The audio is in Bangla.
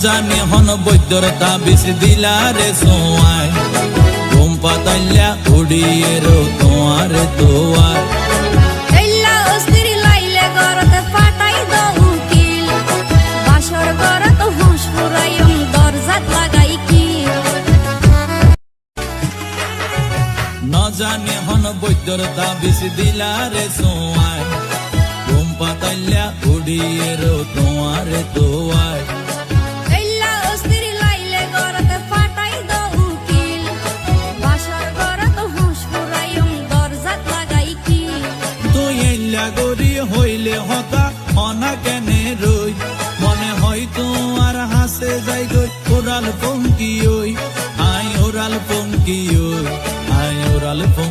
জানি হন বৈদ্যর তাবিজ দিলা রে সোয়ায় ঘুম পাতাইলা উড়িয়ে রো তোমার দোয়ার এল্লা অস্থির লাইলে গরতে ফাটাই দো উকিল বাসর গরত হুঁশ ফুরাইম দরজাত লাগাই কি না জানি হন বৈদ্যর তাবিজ দিলা রে সোয়ায় ঘুম পাতাইলা উড়িয়ে রো তোমার দোয়ার এল্লা অস্থির লাইলে গরতে ফাটাই দো উকিল বাসর গরত হুঁশ ফুরাইম দরজাত লাগাই কি তুই এল্লা গরি হইলে হতা হনা কেনে রই মনে হয় তোমার হাসে যাই গই ওরাল পঙ্কি ওই আই ওরাল পঙ্কি ওই আই ওরাল পঙ্কি